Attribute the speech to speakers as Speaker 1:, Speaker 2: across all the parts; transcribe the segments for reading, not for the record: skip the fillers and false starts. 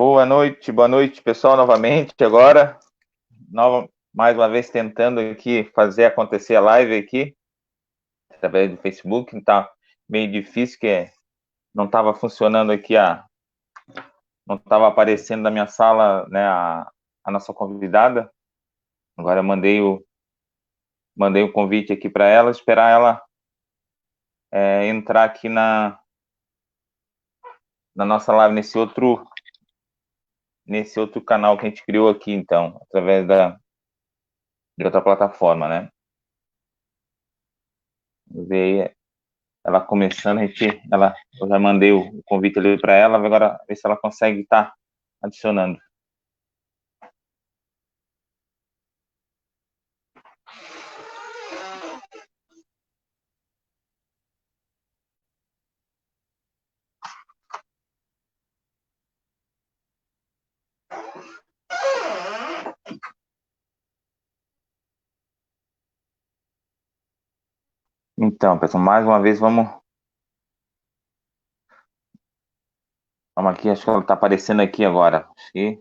Speaker 1: boa noite, pessoal, novamente, agora, mais uma vez tentando aqui fazer acontecer a live aqui, através do Facebook, não tá meio difícil, que não estava funcionando aqui, não estava aparecendo na minha sala, né, a nossa convidada. Agora eu mandei o convite aqui para ela, esperar ela entrar aqui na nossa live, nesse outro canal que a gente criou aqui, então, através de outra plataforma, né? Vamos ver aí, ela começando, eu já mandei o convite ali para ela, agora ver se ela consegue estar adicionando. Então, pessoal, mais uma vez vamos aqui, acho que ela está aparecendo aqui agora. Acho que...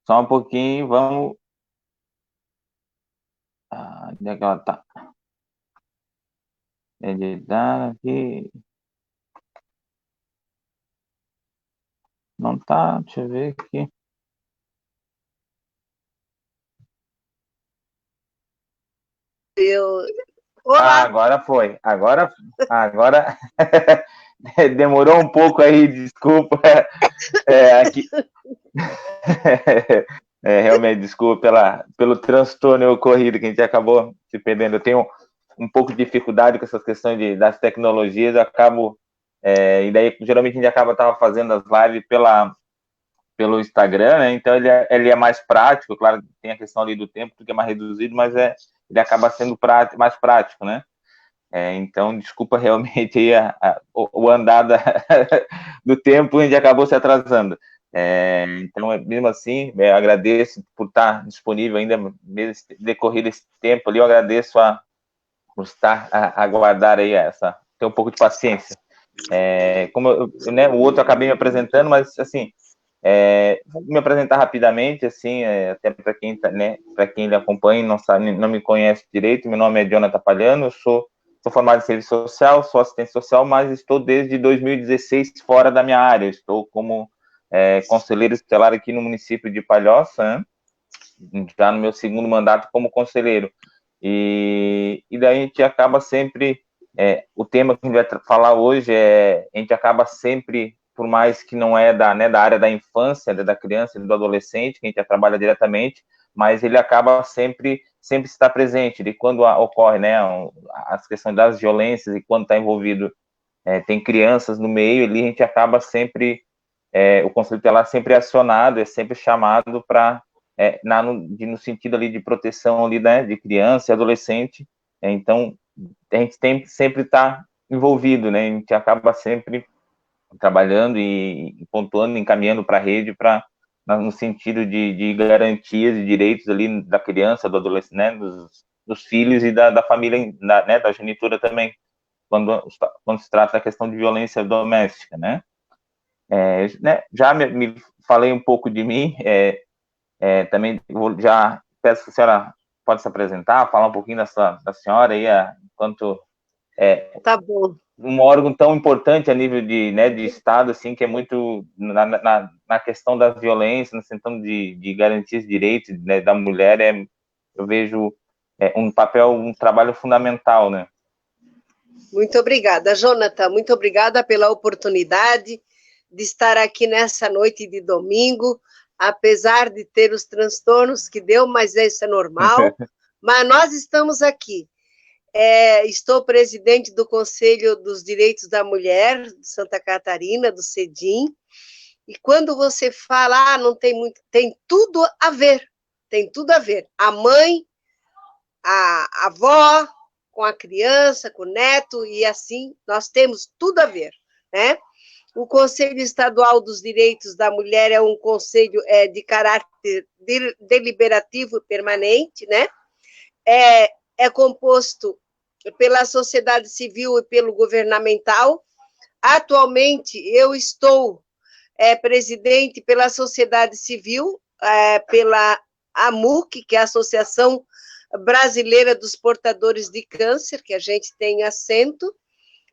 Speaker 1: Só um pouquinho, vamos... Onde é que ela está? Editar aqui... Não tá, deixa eu ver aqui.
Speaker 2: Olá.
Speaker 1: Agora foi. Agora demorou um pouco aí, desculpa. Aqui... realmente, desculpa pelo transtorno ocorrido que a gente acabou se perdendo. Eu tenho um pouco de dificuldade com essas questões das tecnologias, eu acabo... e daí, geralmente, a gente acaba fazendo as lives pelo Instagram, né? Então ele é mais prático, claro, tem a questão ali do tempo, que é mais reduzido, mas ele acaba sendo mais prático, né? Então, desculpa realmente aí o andar do tempo, a gente acabou se atrasando. Então, mesmo assim, eu agradeço por estar disponível ainda, mesmo decorrido esse tempo ali, eu agradeço por estar a aguardar aí ter um pouco de paciência. Como né, o outro eu acabei me apresentando, mas assim, vou me apresentar rapidamente, assim, até para quem lhe acompanha, não me conhece direito. Meu nome é Jonathan Palhano, eu sou formado em serviço social, sou assistente social, mas estou desde 2016 fora da minha área. Estou como conselheiro tutelar aqui no município de Palhoça, né? Já no meu segundo mandato como conselheiro. E daí a gente acaba sempre... o tema que a gente vai falar hoje a gente acaba sempre, por mais que não é da área da infância, da criança e do adolescente, que a gente já trabalha diretamente, mas ele acaba sempre está presente, de quando ocorre, né, as questões das violências e quando está envolvido, tem crianças no meio, ali a gente acaba sempre, o Conselho Tutelar sempre acionado, sempre chamado para, no sentido ali de proteção ali, né, de criança e adolescente. Então, a gente sempre está envolvido, né, a gente acaba sempre trabalhando e pontuando, encaminhando para a rede, no sentido de garantias e direitos ali da criança, do adolescente, né, dos filhos e da família, né, da genitura também, quando se trata da questão de violência doméstica, né. Né, já me falei um pouco de mim, também já peço que a senhora pode se apresentar, falar um pouquinho da senhora aí, enquanto
Speaker 2: tá bom.
Speaker 1: Um órgão tão importante a nível de Estado, assim, que é muito na questão da violência, na questão de garantir os direitos, né, da mulher, eu vejo um trabalho fundamental, né?
Speaker 2: Muito obrigada, Jonathan, muito obrigada pela oportunidade de estar aqui nessa noite de domingo, apesar de ter os transtornos que deu, mas isso é normal, mas nós estamos aqui. Estou presidente do Conselho dos Direitos da Mulher de Santa Catarina, do CEDIM, e quando você fala, não tem muito, tem tudo a ver, a mãe, a avó, com a criança, com o neto, e assim, nós temos tudo a ver, né? O Conselho Estadual dos Direitos da Mulher é um conselho de caráter deliberativo permanente, né? É composto pela sociedade civil e pelo governamental. Atualmente, eu estou presidente pela sociedade civil, pela AMUC, que é a Associação Brasileira dos Portadores de Câncer, que a gente tem assento,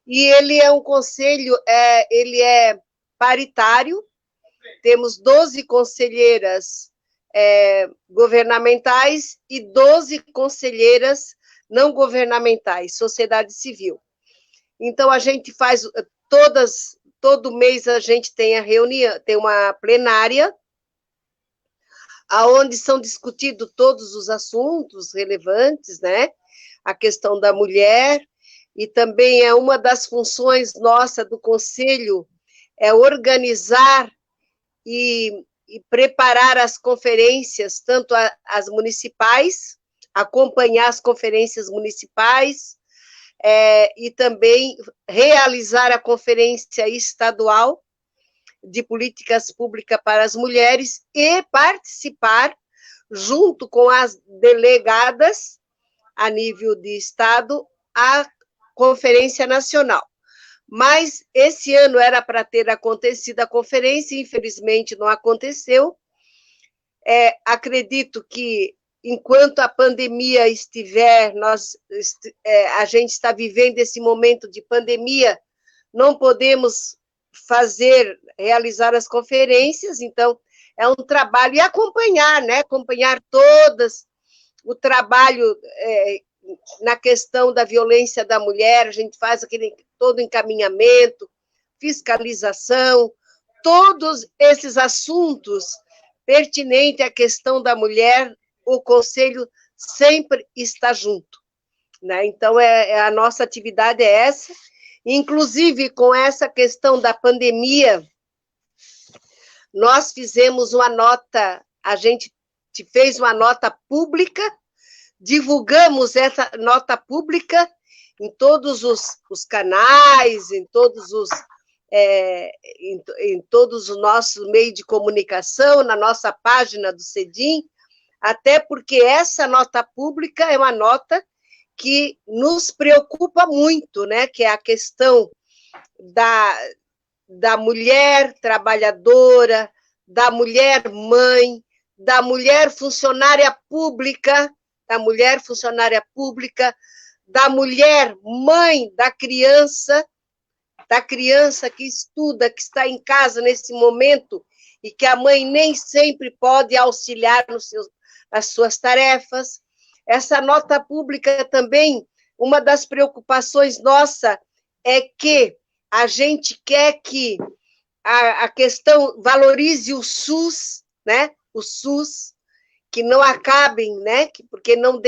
Speaker 2: e ele é um conselho, ele é paritário, temos 12 conselheiras governamentais e 12 conselheiras não governamentais, sociedade civil. Então, a gente faz todo mês a gente tem a reunião, tem uma plenária, aonde são discutidos todos os assuntos relevantes, né? A questão da mulher, e também é uma das funções nossa do Conselho, é organizar e preparar as conferências, tanto as municipais, acompanhar as conferências municipais, e também realizar a conferência estadual de políticas públicas para as mulheres e participar, junto com as delegadas, a nível de Estado, a Conferência Nacional. Mas esse ano era para ter acontecido a conferência, infelizmente não aconteceu. Acredito que, enquanto a pandemia estiver, a gente está vivendo esse momento de pandemia, não podemos realizar as conferências, então é um trabalho, e acompanhar, né? Acompanhar o trabalho na questão da violência da mulher, a gente faz todo o encaminhamento, fiscalização, todos esses assuntos pertinentes à questão da mulher, o Conselho sempre está junto, né? Então, a nossa atividade é essa. Inclusive, com essa questão da pandemia, nós fizemos uma nota, a gente fez uma nota pública, divulgamos essa nota pública em todos os canais, em todos os nossos meios de comunicação, na nossa página do CEDIM, até porque essa nota pública é uma nota que nos preocupa muito, né? Que é a questão da mulher trabalhadora, da mulher mãe, da mulher funcionária pública, da mulher mãe da criança que estuda, que está em casa nesse momento, e que a mãe nem sempre pode auxiliar nas suas tarefas. Essa nota pública também, uma das preocupações nossa é que a gente quer que a questão valorize o SUS, né? O SUS, que não acabem, né? Porque não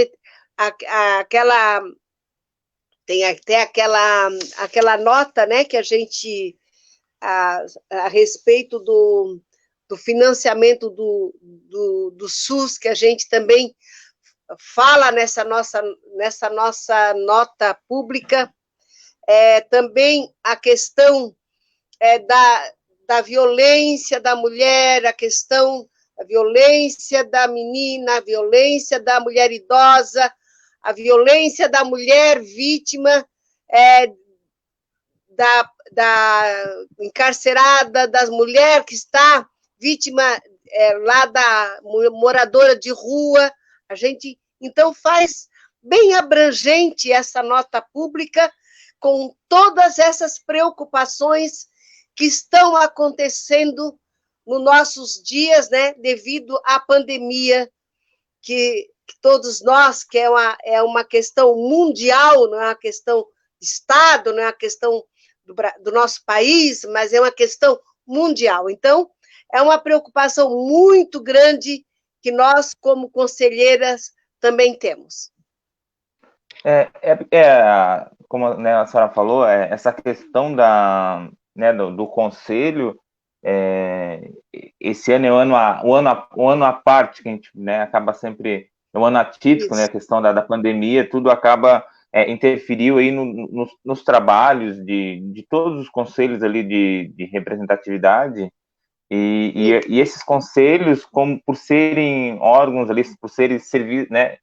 Speaker 2: tem até aquela nota, né? Que a gente a respeito do financiamento do SUS, que a gente também fala nessa nossa nota pública, também a questão da violência da mulher, a questão da violência da menina, a violência da mulher idosa, a violência da mulher vítima, da encarcerada, das mulheres que está vítima lá da moradora de rua. A gente, então, faz bem abrangente essa nota pública, com todas essas preocupações que estão acontecendo nos nossos dias, né, devido à pandemia, que todos nós, que é uma questão mundial, não é uma questão de Estado, não é uma questão do nosso país, mas é uma questão mundial. Então, é uma preocupação muito grande que nós, como conselheiras, também temos.
Speaker 1: Como, né, a senhora falou, essa questão do conselho, esse ano é um ano à parte, que a gente, né, acaba sempre, é um ano atípico, né, a questão da pandemia, tudo acaba interferiu aí nos trabalhos de todos os conselhos ali de representatividade, e esses conselhos, como por serem órgãos ali, por serem serviços, né,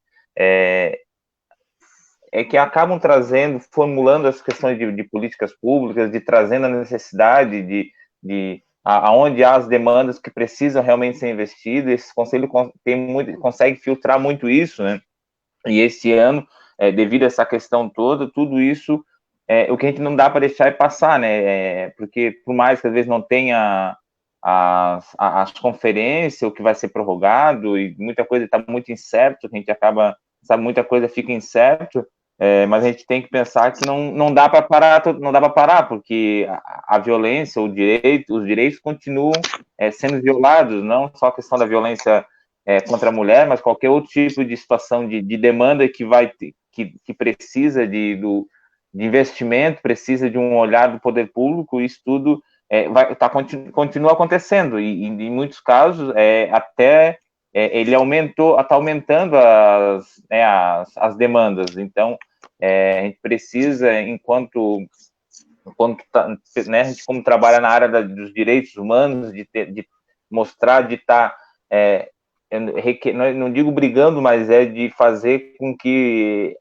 Speaker 1: que acabam trazendo, formulando as questões de políticas públicas, de trazendo a necessidade aonde há as demandas que precisam realmente ser investidas. Esse conselho consegue filtrar muito isso, né? E esse ano, devido a essa questão toda, tudo isso o que a gente não dá para deixar passar, né? Porque por mais que às vezes não tenha as conferências, o que vai ser prorrogado, e muita coisa está muito incerto, que a gente acaba, sabe, muita coisa fica incerto, mas a gente tem que pensar que não dá para parar, não dá para parar, porque a violência, os direitos continuam sendo violados, não só a questão da violência contra a mulher, mas qualquer outro tipo de situação de demanda que vai que precisa de investimento, precisa de um olhar do poder público. Isso tudo continua acontecendo, e em muitos casos até ele está aumentando as demandas. Então, a gente precisa, enquanto né, a gente como trabalha na área dos direitos humanos, de mostrar, de estar, não digo brigando, mas de fazer com que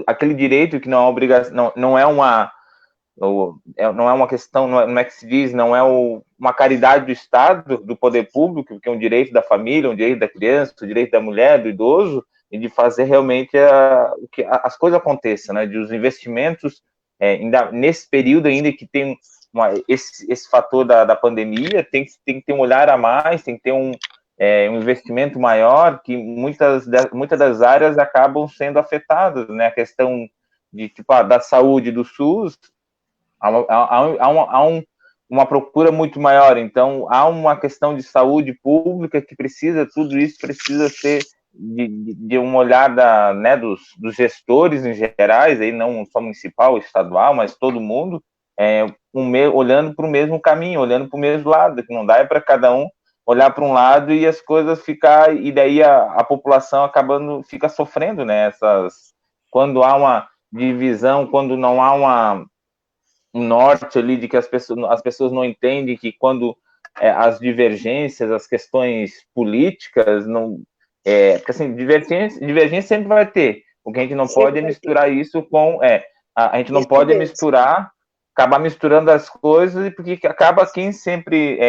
Speaker 1: aquele direito que não é obrigação, não é uma questão, não é que se diz, não é uma caridade do Estado, do poder público, que é um direito da família, um direito da criança, um direito da mulher, do idoso, e de fazer realmente que as coisas aconteçam, né? De os investimentos, ainda nesse período ainda que tem esse fator da pandemia, tem que ter um olhar a mais, tem que ter um investimento maior, que muitas das áreas acabam sendo afetadas, né? A questão da saúde do SUS, há uma procura muito maior, então há uma questão de saúde pública que tudo isso precisa ser de um olhar né, dos gestores em gerais, aí não só municipal, estadual, mas todo mundo, olhando para o mesmo caminho, olhando para o mesmo lado, que não dá para cada um olhar para um lado e as coisas e daí a população fica sofrendo, né, quando há uma divisão, quando não há um norte ali de que as pessoas não entendem que quando as divergências, as questões políticas, porque assim, divergência sempre vai ter. O que a gente não pode é misturar isso com... a gente não pode acabar misturando as coisas, porque acaba quem sempre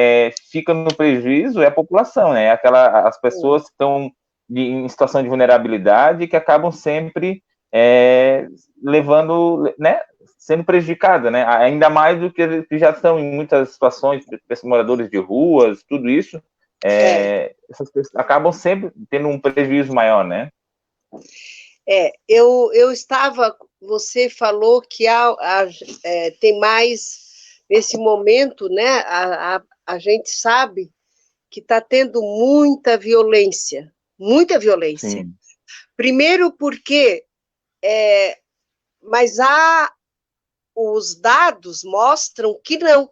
Speaker 1: fica no prejuízo é a população, né? As pessoas que estão em situação de vulnerabilidade, que acabam sempre levando, né, sendo prejudicada, né? Ainda mais do que já estão em muitas situações, moradores de ruas, tudo isso, essas pessoas acabam sempre tendo um prejuízo maior, né?
Speaker 2: Eu estava, você falou que tem mais, nesse momento, né, a gente sabe que está tendo muita violência.
Speaker 1: Sim.
Speaker 2: Primeiro porque, mas os dados mostram que não.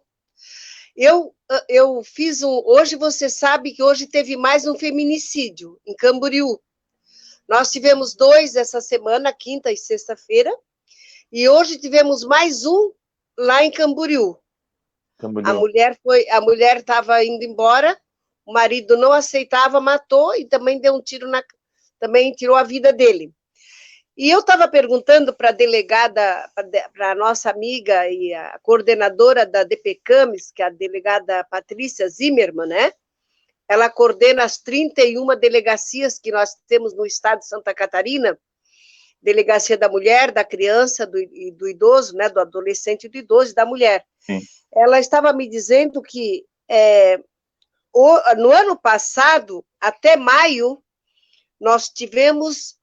Speaker 2: Eu fiz hoje você sabe que hoje teve mais um feminicídio em Camboriú. Nós tivemos 2 essa semana, quinta e sexta-feira, e hoje tivemos mais um lá em Camboriú. A mulher estava indo embora, o marido não aceitava, matou e também deu um tiro também tirou a vida dele. E eu estava perguntando para a delegada, para a nossa amiga e a coordenadora da DPCAMES, que é a delegada Patrícia Zimmermann, né? Ela coordena as 31 delegacias que nós temos no estado de Santa Catarina, delegacia da mulher, da criança, do idoso, né, do adolescente e do idoso e da mulher.
Speaker 1: Sim.
Speaker 2: Ela estava me dizendo que no ano passado, até maio, nós tivemos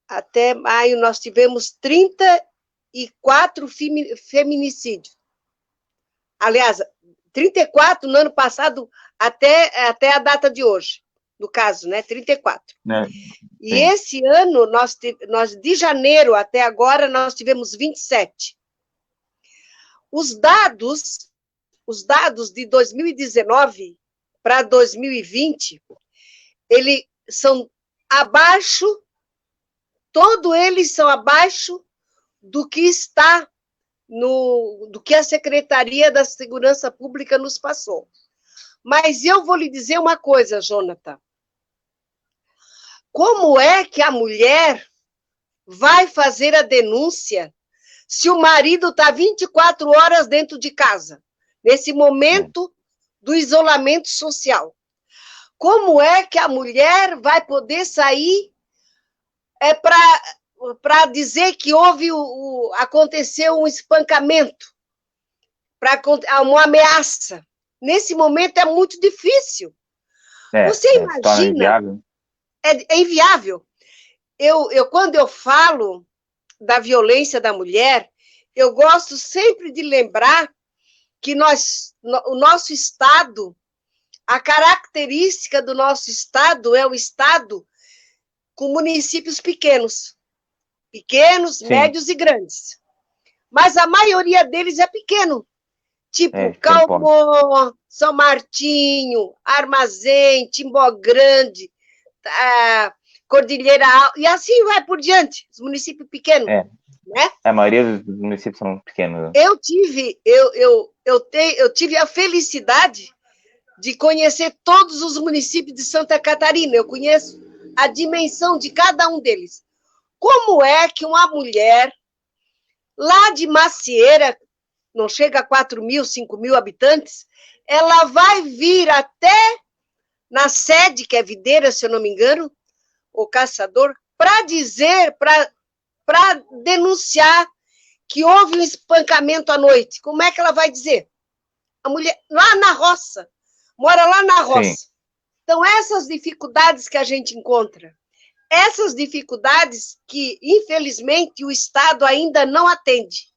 Speaker 2: até maio, nós tivemos 34 feminicídios. Aliás, 34 no ano passado, até a data de hoje, no caso, né? 34. E esse ano, nós de janeiro até agora, nós tivemos 27. Os dados de 2019 para 2020, eles são abaixo, todos eles são abaixo do que está do que a Secretaria da Segurança Pública nos passou. Mas eu vou lhe dizer uma coisa, Jonathan. Como é que a mulher vai fazer a denúncia se o marido está 24 horas dentro de casa, nesse momento do isolamento social? Como é que a mulher vai poder sair para dizer que aconteceu um espancamento, uma ameaça? Nesse momento é muito difícil. Você imagina? É inviável. Quando eu falo da violência da mulher, eu gosto sempre de lembrar que o nosso Estado, a característica do nosso Estado é o Estado com municípios pequenos, sim, médios e grandes. Mas a maioria deles é pequeno, tipo Calmon, São Martinho, Armazém, Timbó Grande, Cordilheira Alta, e assim vai por diante, os municípios pequenos. Né?
Speaker 1: A maioria dos municípios são pequenos.
Speaker 2: Eu tive a felicidade de conhecer todos os municípios de Santa Catarina. Eu conheço a dimensão de cada um deles. Como é que uma mulher lá de Macieira, não chega a 4.000, 5.000 habitantes, ela vai vir até na sede, que é Videira, se eu não me engano, o Caçador, para dizer, para denunciar que houve um espancamento à noite? Como é que ela vai dizer? A mulher, lá na roça, mora lá na roça. Sim. Então, essas dificuldades que a gente encontra, essas dificuldades que, infelizmente, o Estado ainda não atende.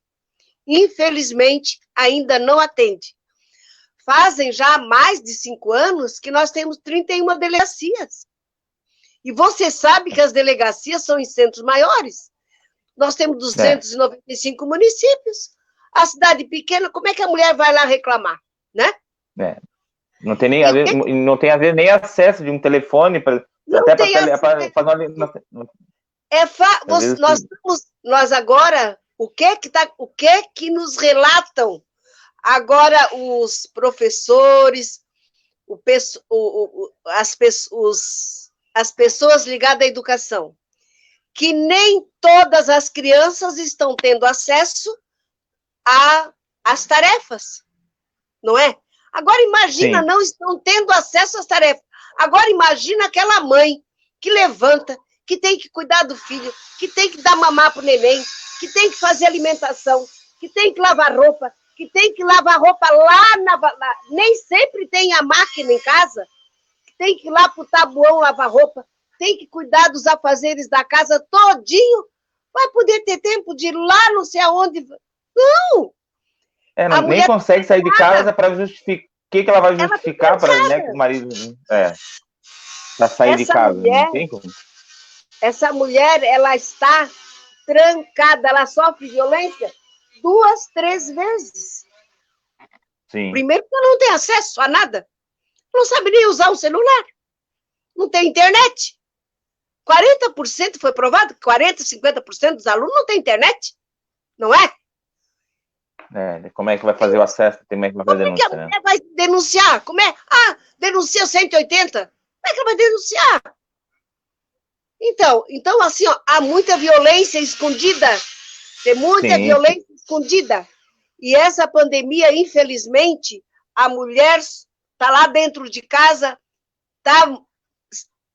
Speaker 2: Infelizmente, ainda não atende. Fazem já mais de 5 anos que nós temos 31 delegacias. E você sabe que as delegacias são em centros maiores. Nós temos 295 municípios. A cidade pequena, como é que a mulher vai lá reclamar, né?
Speaker 1: Não tem nem não tem a ver nem acesso de um telefone para até para fazer
Speaker 2: nós agora, o que nos relatam agora os professores, as pessoas ligadas à educação, que nem todas as crianças estão tendo acesso às tarefas, não é? Agora imagina, não estão tendo acesso às tarefas. Agora imagina aquela mãe que levanta, que tem que cuidar do filho, que tem que dar mamar para o neném, que tem que fazer alimentação, que tem que lavar roupa, que tem que lavar roupa nem sempre tem a máquina em casa, que tem que ir lá para o tabuão lavar roupa, tem que cuidar dos afazeres da casa todinho, vai poder ter tempo de ir lá não sei aonde. Não!
Speaker 1: Nem consegue sair de casa para justificar. O que ela vai justificar para, né, que o marido para sair de casa? Não tem como.
Speaker 2: Essa mulher, ela está trancada, ela sofre violência 2, 3 vezes.
Speaker 1: Sim.
Speaker 2: Primeiro, porque ela não tem acesso a nada. Não sabe nem usar um celular. Não tem internet. 40% foi provado que 40%, 50% dos alunos não tem internet. Não é?
Speaker 1: Como é que vai fazer o acesso? Como é que vai fazer a denúncia?
Speaker 2: Como é que a mulher vai denunciar? Denuncia 180. Como é que ela vai denunciar? Então assim, há muita violência escondida. Tem muita violência escondida. E essa pandemia, infelizmente, a mulher está lá dentro de casa, está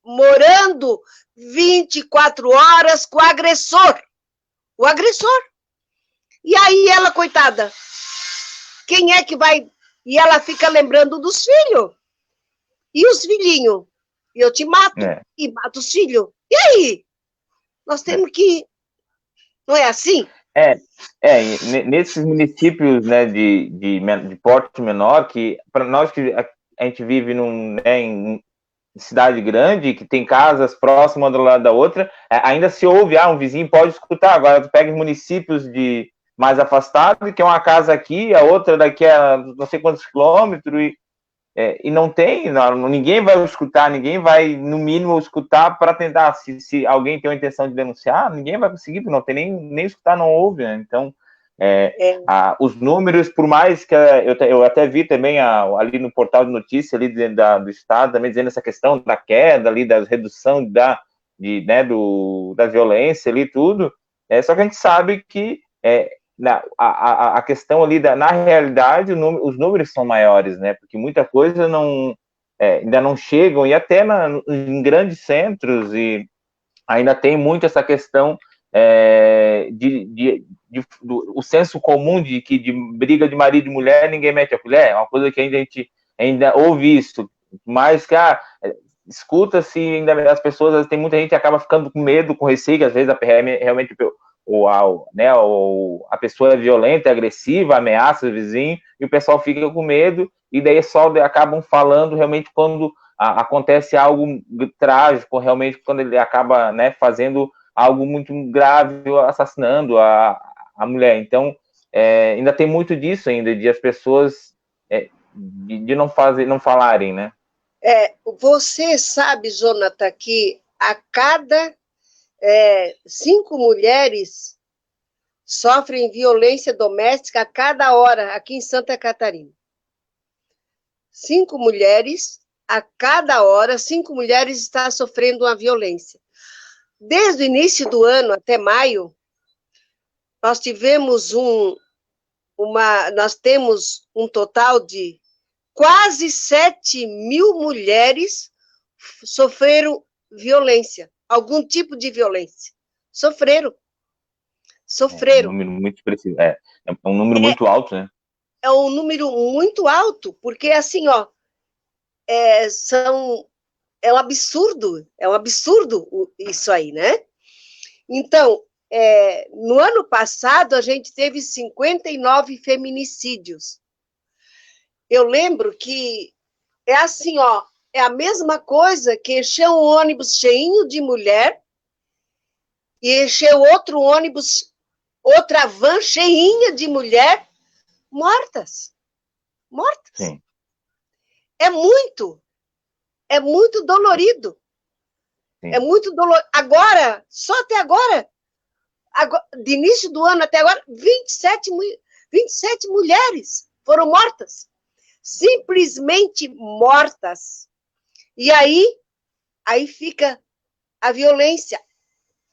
Speaker 2: morando 24 horas com o agressor. O agressor. E aí ela, coitada, quem é que vai... E ela fica lembrando dos filhos. E os filhinhos? Eu te mato e mato os filhos. E aí? Nós temos que... Não é assim?
Speaker 1: Nesses municípios, né, de porte menor, que para nós que a gente vive em cidade grande, que tem casas próximas uma do lado da outra, ainda se ouve, um vizinho pode escutar. Agora tu pega municípios mais afastados, que é uma casa aqui, a outra daqui a não sei quantos quilômetros, e não tem, ninguém vai escutar, ninguém vai, no mínimo, escutar para tentar, se alguém tem a intenção de denunciar, ninguém vai conseguir, não tem nem escutar, não ouve, né? Então, os números, por mais que eu até vi também ali no portal de notícia ali do Estado, também dizendo essa questão da queda ali, da redução da violência ali, tudo, só que a gente sabe que a questão ali, na realidade, os números são maiores, né, porque muita coisa ainda não chegam, e até em grandes centros, e ainda tem muito essa questão o senso comum de que de briga de marido e mulher ninguém mete a colher, é uma coisa que a gente ainda ouve isso, mas que escuta-se, ainda as pessoas, tem muita gente que acaba ficando com medo, com receio, que às vezes realmente a pessoa é violenta, é agressiva, ameaça o vizinho, e o pessoal fica com medo, e daí só acabam falando realmente quando acontece algo trágico, realmente quando ele acaba, né, fazendo algo muito grave, assassinando a mulher. Então, ainda tem muito disso ainda, de as pessoas de não falarem, né?
Speaker 2: Você sabe, Jonathan, que a cada 5 mulheres sofrem violência doméstica a cada hora aqui em Santa Catarina. 5 mulheres, a cada hora, 5 mulheres estão sofrendo uma violência. Desde o início do ano até maio, nós tivemos nós temos um total de quase 7.000 mulheres sofreram violência, algum tipo de violência. Sofreram.
Speaker 1: É um número muito expressivo. É um número muito alto, né?
Speaker 2: É um número muito alto, porque assim, é um absurdo isso aí, né? Então, no ano passado, a gente teve 59 feminicídios. Eu lembro que é assim, é a mesma coisa que encher um ônibus cheinho de mulher e encher outro ônibus, outra van cheinha de mulher mortas. Mortas.
Speaker 1: Sim.
Speaker 2: É muito dolorido.
Speaker 1: Sim.
Speaker 2: É muito dolorido. Agora, só até agora, de início do ano até agora, 27 mulheres foram mortas. Simplesmente mortas. E aí fica a violência.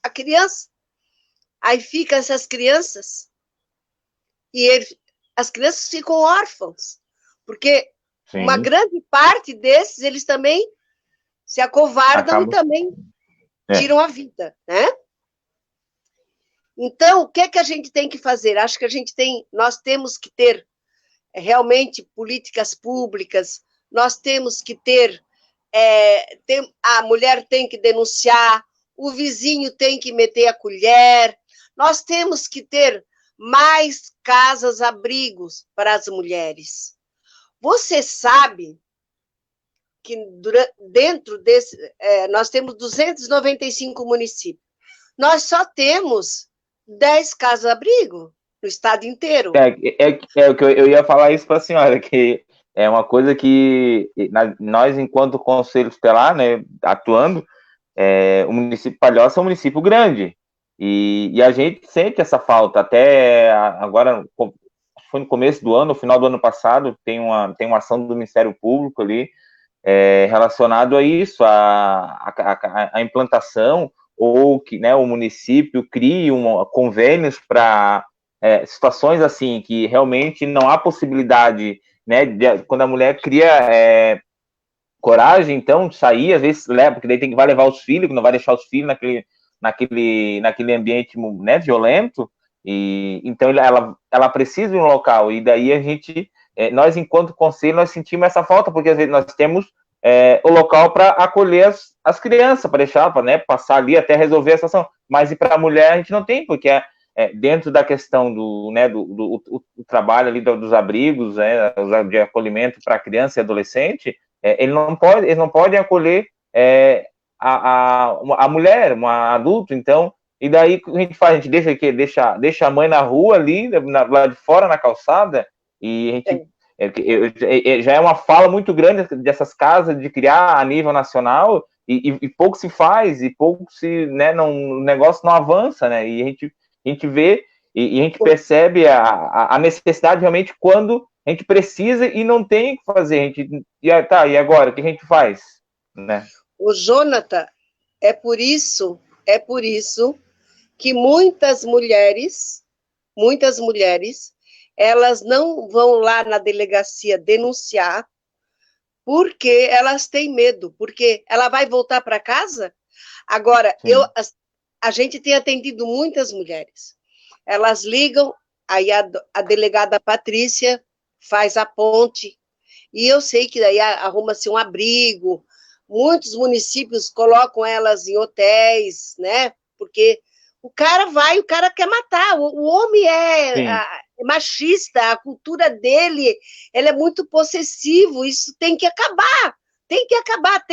Speaker 2: A criança, aí ficam essas crianças, e as crianças ficam órfãos, porque Sim. Uma grande parte desses, eles também se acovardam e também tiram a vida, né? Então, o que é que a gente tem que fazer? Acho que nós temos que ter realmente políticas públicas, nós temos que ter, a mulher tem que denunciar, o vizinho tem que meter a colher, nós temos que ter mais casas-abrigos para as mulheres. Você sabe que dentro desse, nós temos 295 municípios, nós só temos 10 casas-abrigo no estado inteiro.
Speaker 1: Eu ia falar isso para a senhora, que é uma coisa que nós, enquanto Conselho Tutelar, né, atuando, o município de Palhoça é um município grande, e a gente sente essa falta, até agora, foi no começo do ano, no final do ano passado, tem uma ação do Ministério Público ali, relacionado a isso, a implantação, ou que, né, o município crie convênios para situações assim, que realmente não há possibilidade, né, quando a mulher cria coragem, então, de sair, às vezes leva, porque daí vai levar os filhos, não vai deixar os filhos naquele ambiente, né, violento, e então ela precisa de um local, e daí a gente, nós, enquanto conselho, nós sentimos essa falta, porque às vezes nós temos o local para acolher as crianças, para deixar, para, né, passar ali até resolver a situação, mas e para a mulher a gente não tem, porque dentro da questão do trabalho ali dos abrigos, de acolhimento para criança e adolescente, eles não podem acolher a mulher, uma adulto, então, e daí o que a gente faz? A gente deixa a mãe na rua ali, lá de fora, na calçada, e a gente já é uma fala muito grande dessas casas de criar a nível nacional, e pouco se faz, e pouco se, né, o negócio não avança, né, e a gente vê, e a gente percebe a necessidade realmente quando a gente precisa e não tem o que fazer. E agora, o que a gente faz? Né?
Speaker 2: O Jonathan, é por isso que muitas mulheres, elas não vão lá na delegacia denunciar, porque elas têm medo, porque ela vai voltar para casa. Agora,
Speaker 1: Sim,
Speaker 2: a gente tem atendido muitas mulheres. Elas ligam, aí a delegada Patrícia faz a ponte, e eu sei que daí arruma-se um abrigo, muitos municípios colocam elas em hotéis, né? Porque o cara quer matar, o homem
Speaker 1: sim,
Speaker 2: é machista, a cultura dele, ele é muito possessivo, isso tem que acabar, tem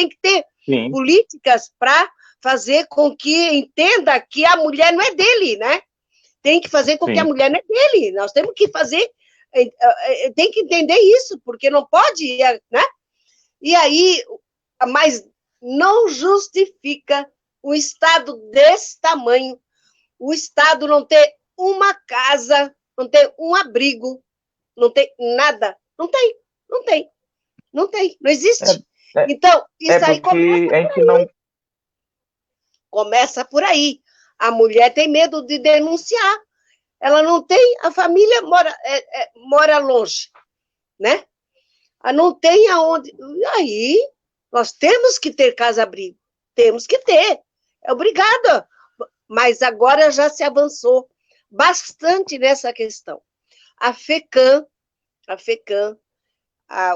Speaker 2: que ter
Speaker 1: sim,
Speaker 2: políticas para fazer com que entenda que a mulher não é dele, né? Tem que fazer com que a
Speaker 1: sim.
Speaker 2: mulher não é dele. Nós temos que fazer, tem que entender isso, porque não pode, né? E aí, mas não justifica o Estado desse tamanho, o Estado não ter uma casa, não ter um abrigo, não tem nada. Não tem, não tem, não tem, não existe.
Speaker 1: É, é,
Speaker 2: Então,
Speaker 1: é
Speaker 2: isso aí
Speaker 1: porque a gente não.
Speaker 2: começa por aí. A mulher tem medo de denunciar. Ela não tem, a família mora longe, né? Não tem aonde. Aí, nós temos que ter casa-abrigo. Temos que ter. É obrigada. Mas agora já se avançou bastante nessa questão. A FECAM, a FECAM,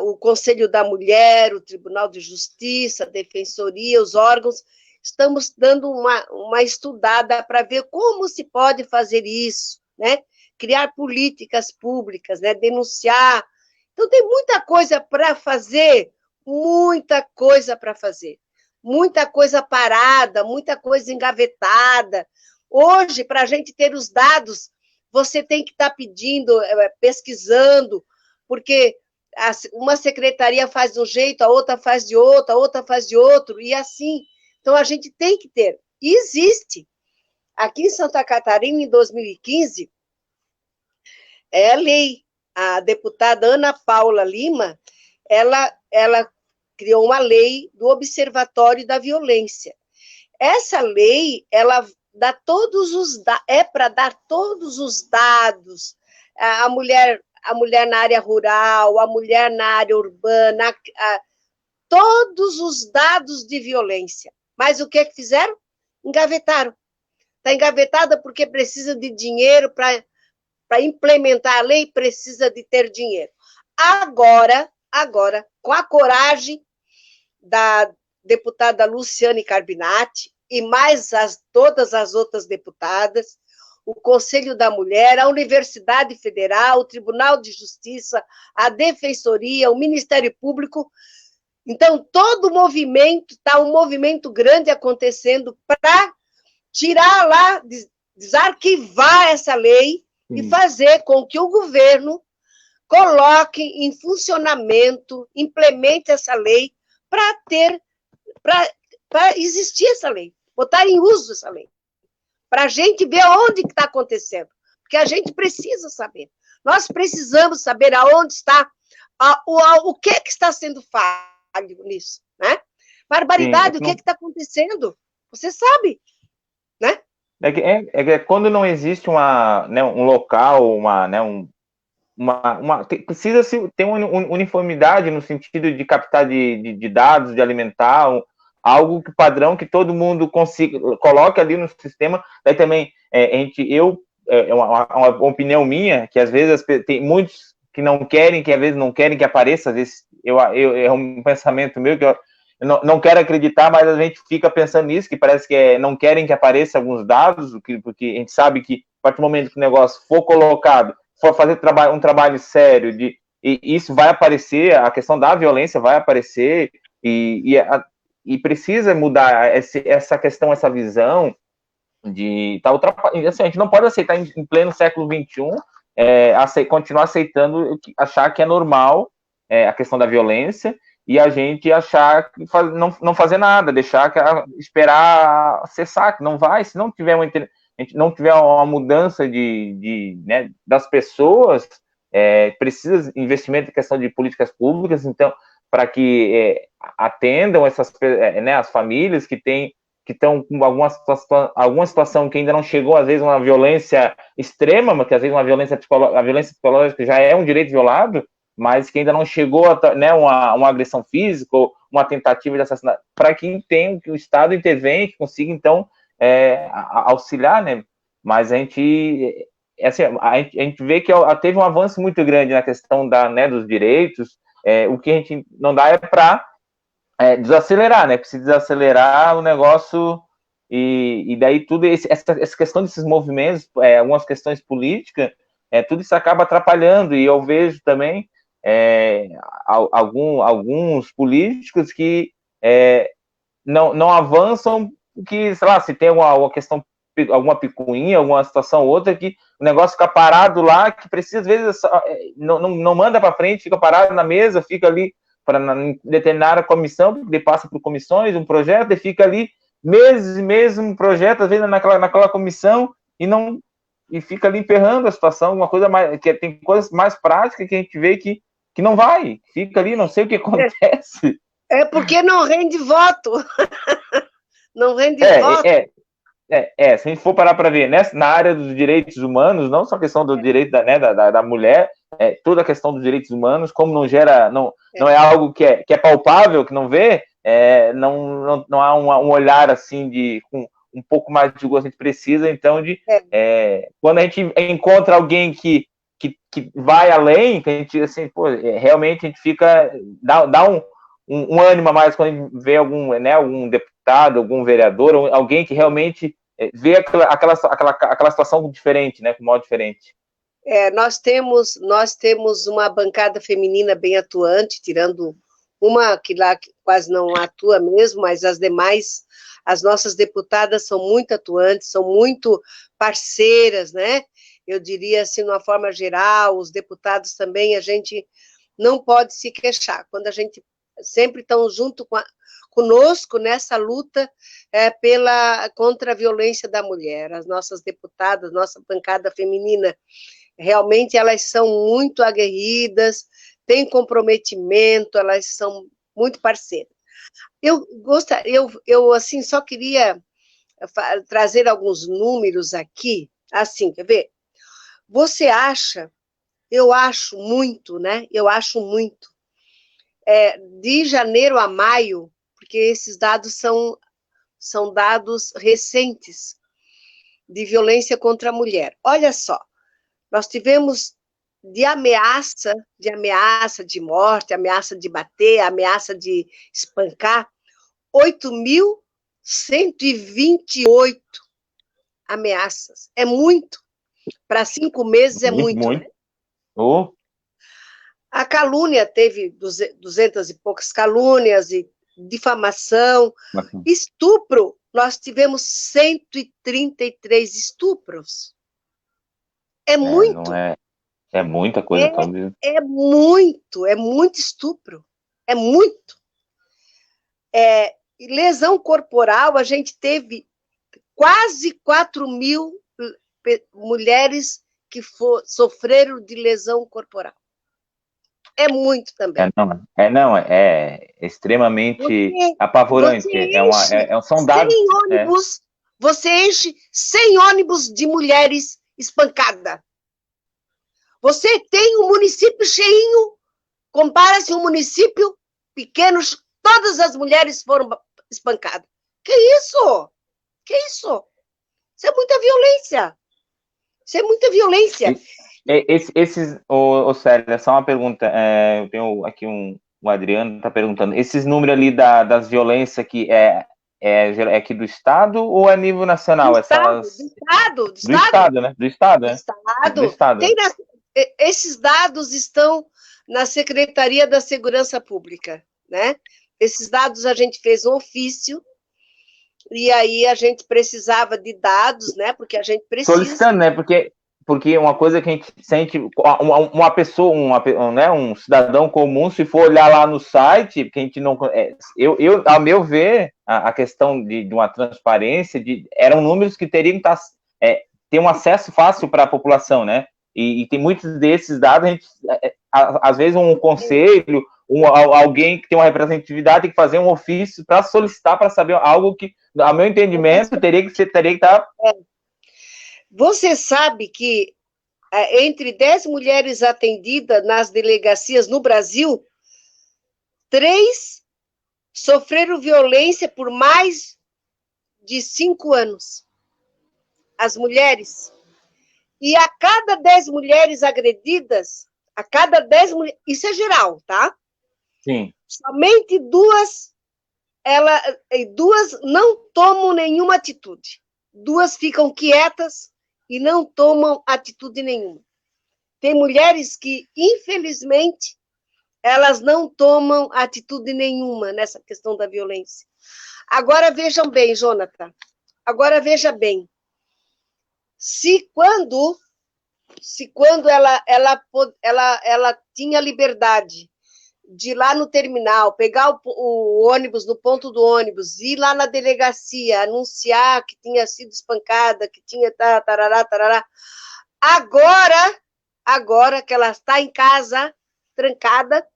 Speaker 2: o Conselho da Mulher, o Tribunal de Justiça, a Defensoria, os órgãos, estamos dando uma estudada para ver como se pode fazer isso, né? Criar políticas públicas, né? Denunciar. Então, tem muita coisa para fazer, muita coisa para fazer. Muita coisa parada, muita coisa engavetada. Hoje, para a gente ter os dados, você tem que estar pedindo, pesquisando, porque uma secretaria faz de um jeito, a outra faz de outro, a outra faz de outro, e assim. Então, a gente tem que ter. E existe. Aqui em Santa Catarina, em 2015, é a lei. A deputada Ana Paula Lima, ela criou uma lei do Observatório da Violência. Essa lei, ela dá é para dar todos os dados. A mulher na área rural, a mulher na área urbana, todos os dados de violência. Mas o que fizeram? Engavetaram. Está engavetada porque precisa de dinheiro para implementar a lei, precisa de ter dinheiro. Agora, com a coragem da deputada Luciane Carbinati e mais todas as outras deputadas, o Conselho da Mulher, a Universidade Federal, o Tribunal de Justiça, a Defensoria, o Ministério Público. Então, todo o movimento, está um movimento grande acontecendo para tirar lá, desarquivar essa lei e fazer com que o governo coloque em funcionamento, implemente essa lei para existir essa lei, botar em uso essa lei, para a gente ver onde está acontecendo, porque a gente precisa saber. Nós precisamos saber aonde está, o que está sendo falho nisso, né?
Speaker 1: Sim,
Speaker 2: Barbaridade, o que está acontecendo? Você sabe, né?
Speaker 1: Quando não existe né, um local, precisa ter uma uniformidade no sentido de captar de dados, de alimentar, algo que padrão que todo mundo consiga, coloque ali no sistema. Daí também, é uma opinião minha, que às vezes tem muitos que não querem, que às vezes não querem que apareça, às vezes é um pensamento meu que eu não quero acreditar, mas a gente fica pensando nisso, que parece que não querem que apareça alguns dados, porque a gente sabe que a partir do momento que o negócio for colocado, for fazer um trabalho sério, e isso vai aparecer, a questão da violência vai aparecer, e precisa mudar essa questão, essa visão de tá assim, a gente não pode aceitar em pleno século XXI, continuar aceitando, achar que é normal a questão da violência, e a gente achar que não fazer nada, esperar cessar, que não vai, se não tiver a gente não tiver uma mudança né, das pessoas, precisa de investimento em questão de políticas públicas, então, para que atendam essas, né, as famílias que que estão com alguma situação que ainda não chegou, às vezes, uma violência extrema, mas que às vezes a violência psicológica já é um direito violado, mas que ainda não chegou a, né, uma agressão física ou uma tentativa de assassinato, para que o Estado intervenha, que consiga, então, auxiliar, né? Mas a gente vê que teve um avanço muito grande na questão dos direitos. O que a gente não dá é para desacelerar, né? Precisa desacelerar o negócio e daí tudo essa questão desses movimentos, algumas questões políticas, tudo isso acaba atrapalhando. E eu vejo também alguns políticos que não avançam, que, sei lá, se tem alguma questão, alguma picuinha, alguma situação ou outra, que o negócio fica parado lá, que precisa, às vezes, não manda para frente, fica parado na mesa, fica ali para determinar a comissão, porque passa por comissões, um projeto, e fica ali meses e meses, um projeto, às vezes, naquela comissão, e fica ali emperrando a situação, uma coisa mais, que tem coisas mais práticas que a gente vê que não vai, fica ali, não sei o que acontece.
Speaker 2: Porque não rende voto. Não rende voto.
Speaker 1: Se a gente for parar para ver, na área dos direitos humanos, não só a questão do direito da mulher, toda a questão dos direitos humanos, como não é algo que é palpável, que não vê, não há um olhar assim com um pouco mais de gosto, a gente precisa, então, quando a gente encontra alguém que vai além, que a gente, assim, realmente a gente fica, dá um ânimo a mais quando a gente vê algum deputado, algum vereador, alguém que realmente vê aquela situação diferente, né, com modo diferente.
Speaker 2: Nós temos uma bancada feminina bem atuante, tirando uma que lá quase não atua mesmo, mas as demais, as nossas deputadas são muito atuantes, são muito parceiras, né? Eu diria assim, de uma forma geral, os deputados também, a gente não pode se queixar. Quando a gente sempre estão junto conosco nessa luta contra a violência da mulher. As nossas deputadas, nossa bancada feminina, realmente elas são muito aguerridas, têm comprometimento, elas são muito parceiras. Eu assim, só queria trazer alguns números aqui, assim, quer ver? Você acha, eu acho muito, né? Eu acho muito. De janeiro a maio, porque esses dados são dados recentes de violência contra a mulher. Olha só, nós tivemos de ameaça de morte, ameaça de bater, ameaça de espancar, 8.128 ameaças. É muito. Para 5 meses é muito. Né? A calúnia teve 200 e poucas calúnias, e difamação. Estupro, nós tivemos 133 estupros. É muito.
Speaker 1: É muita coisa.
Speaker 2: É muito estupro. É muito. Lesão corporal, a gente teve quase 4.000 mulheres que sofreram de lesão corporal. É muito também.
Speaker 1: É extremamente apavorante. São dados.
Speaker 2: Você enche 100 ônibus de mulheres espancadas. Você tem um município cheinho, compara-se um município pequeno, todas as mulheres foram espancadas. Que isso? Isso é muita violência.
Speaker 1: Célia, só uma pergunta. Eu tenho aqui o Adriano está perguntando. Esses números ali das violências que é aqui do Estado ou é nível nacional?
Speaker 2: Do Estado,
Speaker 1: né? Do Estado, né?
Speaker 2: Do Estado. Esses dados estão na Secretaria da Segurança Pública, né? Esses dados a gente fez um ofício e aí a gente precisava de dados, né? Porque a gente precisa...
Speaker 1: Solicitando, né? Porque uma coisa que a gente sente, uma pessoa, um cidadão comum, se for olhar lá no site, porque a gente não... ao meu ver, a questão de uma transparência, eram números que teriam que ter um acesso fácil para a população, né? E tem muitos desses dados, a gente, às vezes um conselho alguém que tem uma representatividade tem que fazer um ofício para solicitar, para saber algo que, a meu entendimento, teria que estar...
Speaker 2: Você sabe que entre 10 mulheres atendidas nas delegacias no Brasil, 3 sofreram violência por mais de 5 anos. As mulheres. E a cada 10 mulheres agredidas, isso é geral, tá?
Speaker 1: Sim.
Speaker 2: Somente 2 não tomam nenhuma atitude. 2 ficam quietas e não tomam atitude nenhuma. Tem mulheres que, infelizmente, elas não tomam atitude nenhuma nessa questão da violência. Agora vejam bem, Jonathan. Agora veja bem. Se quando ela tinha liberdade de ir lá no terminal, pegar o ônibus no ponto do ônibus, ir lá na delegacia, anunciar que tinha sido espancada, que tinha tarará, tarará. Agora que ela está em casa, trancada,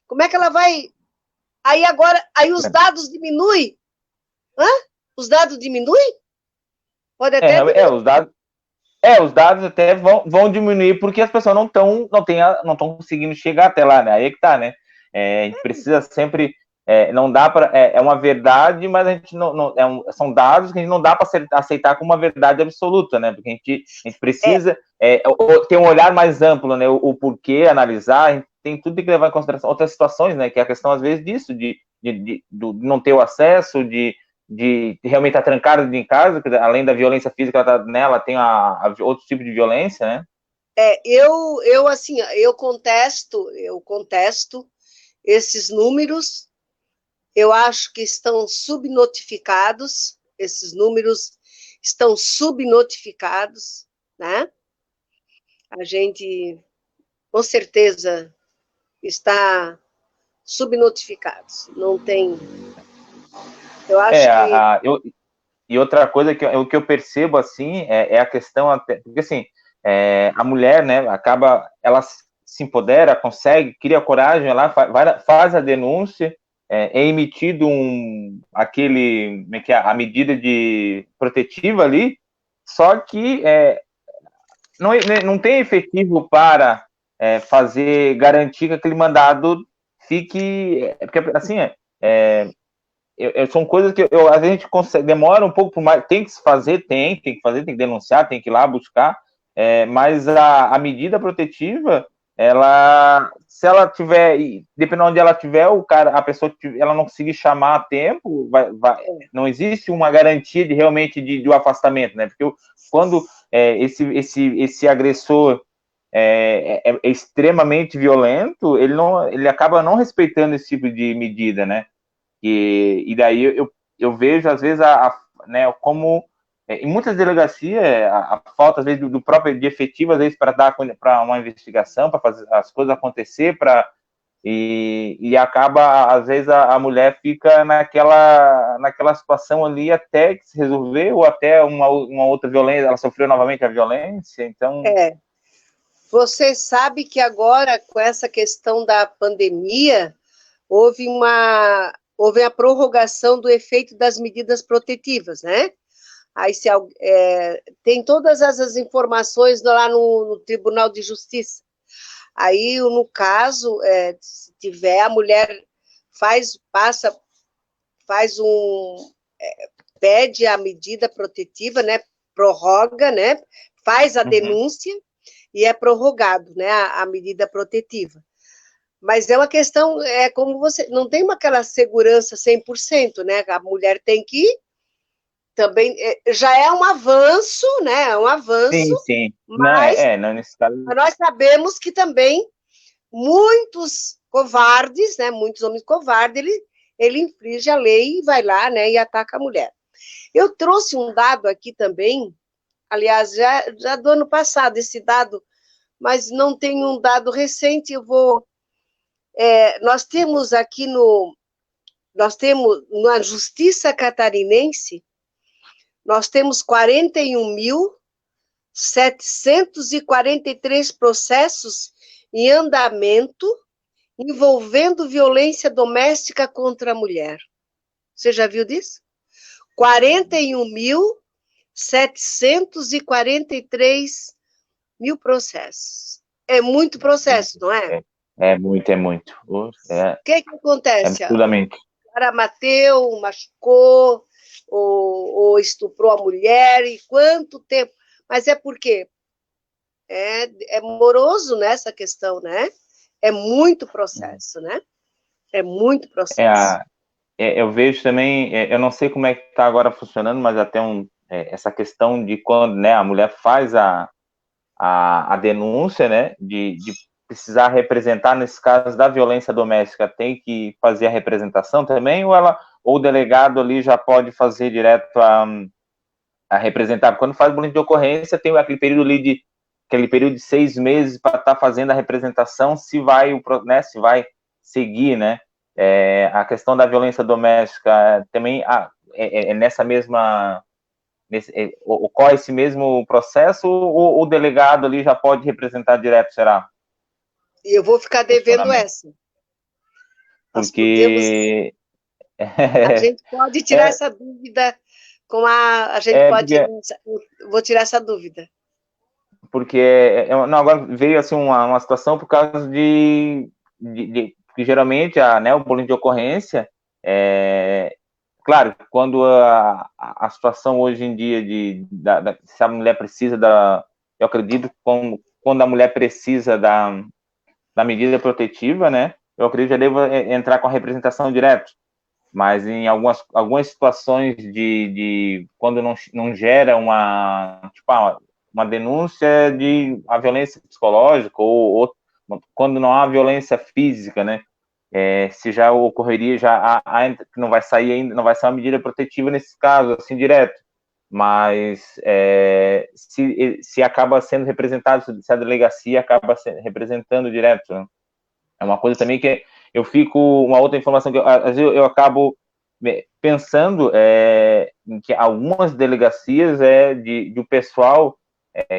Speaker 2: como é que ela vai... Aí os dados diminuem. Os dados diminuem? Pode até diminuir.
Speaker 1: Os dados até vão diminuir porque as pessoas não estão conseguindo chegar até lá, né? Aí é que tá, né? A gente precisa sempre... não dá para... É uma verdade, mas a gente são dados que a gente não dá para aceitar como uma verdade absoluta, né? Porque a gente precisa ter um olhar mais amplo, né? O porquê, analisar, a gente tem que levar em consideração outras situações, né? Que é a questão, às vezes, disso, de não ter o acesso, de realmente estar trancada em casa, além da violência física, ela tem outro tipo de violência, né?
Speaker 2: Eu contesto esses números. Eu acho que estão subnotificados, esses números estão subnotificados, né? A gente, com certeza, está subnotificados. Não tem... Eu acho que...
Speaker 1: E outra coisa o que eu percebo, assim, é a questão... Porque, assim, a mulher, né, ela se empodera, consegue, cria coragem, ela faz a denúncia, é emitido a medida de protetiva ali, só que não tem efetivo para garantir que aquele mandado fique... Porque, assim, são coisas que a gente demora um pouco mais, tem que se fazer, tem que denunciar, tem que ir lá buscar, mas a medida protetiva, se ela tiver, dependendo de onde ela tiver, a pessoa, ela não conseguir chamar a tempo, não existe uma garantia de realmente de afastamento, né? Porque quando esse agressor é extremamente violento, ele acaba não respeitando esse tipo de medida, né? E daí eu vejo, às vezes, né, como em muitas delegacias, a falta, às vezes, do próprio de efetivo, às vezes, para uma investigação, para fazer as coisas acontecer, e acaba, às vezes, a mulher fica naquela situação ali até que se resolver, ou até uma outra violência, ela sofreu novamente a violência, então...
Speaker 2: Você sabe que agora, com essa questão da pandemia, houve a prorrogação do efeito das medidas protetivas, né? Aí tem todas essas informações lá no Tribunal de Justiça. Aí, no caso, se tiver, a mulher pede a medida protetiva, né? Prorroga, né? Faz a denúncia e é prorrogado, né? A medida protetiva. Mas é uma questão, como você... Não tem aquela segurança 100%, né? A mulher tem que... Também... já é um avanço, né? É um avanço.
Speaker 1: Sim.
Speaker 2: Mas,
Speaker 1: não, nesse caso...
Speaker 2: nós sabemos que também muitos covardes, né? Muitos homens covardes, ele infringe a lei e vai lá, né? E ataca a mulher. Eu trouxe um dado aqui também, aliás, já do ano passado, esse dado, mas não tem um dado recente, eu vou... nós temos aqui na Justiça Catarinense, nós temos 41.743 processos em andamento envolvendo violência doméstica contra a mulher. Você já viu disso? 41.743 mil processos. É muito processo, não é?
Speaker 1: É muito, é muito.
Speaker 2: O que acontece?
Speaker 1: Absurdamente.
Speaker 2: O cara bateu, machucou, ou estuprou a mulher, e quanto tempo? Mas é porque é moroso nessa questão, né? É muito processo, né? É muito processo.
Speaker 1: Eu vejo também, eu não sei como é que está agora funcionando, mas até essa questão de quando, né, a mulher faz a denúncia, né, de precisar representar, nesse caso da violência doméstica, tem que fazer a representação também, ou o delegado ali já pode fazer direto a representar? Quando faz boletim de ocorrência, tem aquele período ali aquele período de 6 meses para estar fazendo a representação, se vai seguir, né? A questão da violência doméstica também nessa mesma ocorre esse mesmo processo, ou o delegado ali já pode representar direto, será?
Speaker 2: E eu vou ficar devendo essa.
Speaker 1: Porque
Speaker 2: a gente pode tirar essa dúvida com a gente pode vou tirar essa dúvida.
Speaker 1: Porque não, agora veio assim uma situação por causa que geralmente o boletim de ocorrência, claro, quando a situação hoje em dia se a mulher precisa eu acredito quando a mulher precisa da medida protetiva, né, eu acredito que já deva entrar com a representação direto, mas em algumas situações de quando não gera uma denúncia de a violência psicológica ou quando não há violência física, né? Se já ocorreria, não vai sair ainda, não vai ser uma medida protetiva nesse caso, assim, direto. Mas se acaba sendo representado, se a delegacia acaba representando direto, né? É uma coisa também que uma outra informação que às vezes eu acabo pensando em que algumas delegacias do pessoal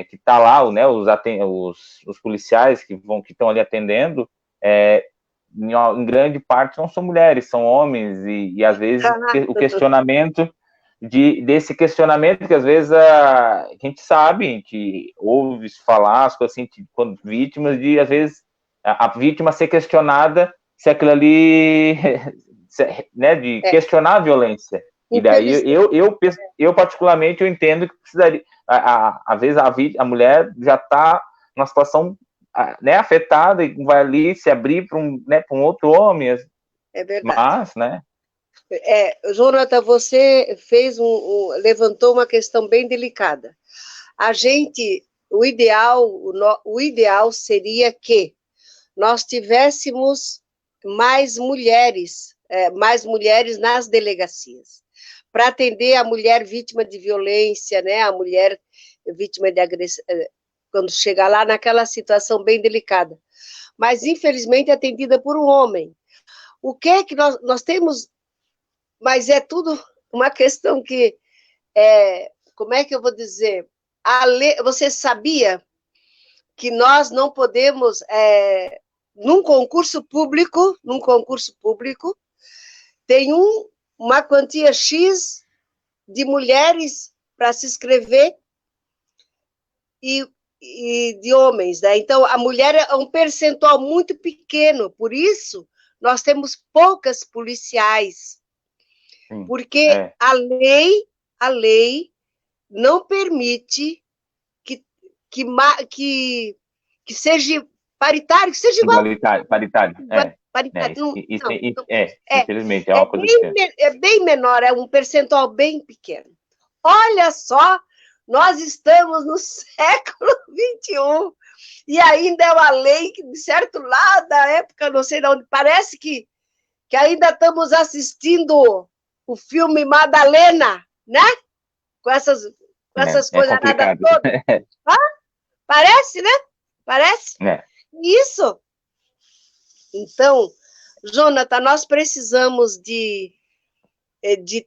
Speaker 1: que está lá, né, os policiais que estão ali atendendo, em grande parte não são mulheres, são homens, e às vezes o questionamento desse questionamento que às vezes a gente sabe, a gente ouve falar as coisas assim, quando vítimas de, às vezes, a vítima ser questionada se aquilo ali, né, de questionar a violência. E daí eu particularmente eu entendo que precisaria, às vezes a mulher já está numa situação, né, afetada e vai ali se abrir para um outro homem.
Speaker 2: É verdade.
Speaker 1: Mas, né?
Speaker 2: Jonathan, você levantou uma questão bem delicada. O ideal seria que nós tivéssemos mais mulheres nas delegacias, para atender a mulher vítima de violência, né, a mulher vítima de agressão, quando chegar lá naquela situação bem delicada. Mas, infelizmente, é atendida por um homem. O que é que nós temos... Mas é tudo uma questão que... como é que eu vou dizer? Você sabia que nós não podemos... num concurso público, tem uma quantia X de mulheres para se inscrever e de homens, né? Então, a mulher é um percentual muito pequeno, por isso nós temos poucas policiais, porque a lei não permite que seja paritário, que seja igual.
Speaker 1: Paritário. Infelizmente, é uma coisa
Speaker 2: é bem menor, é um percentual bem pequeno. Olha só, nós estamos no século XXI e ainda é uma lei que, de certo lado da época, não sei de onde, parece que ainda estamos assistindo o filme Madalena, né? Com essas coisas nada todas. Parece, né? Parece? Isso. Então, Jonathan, nós precisamos de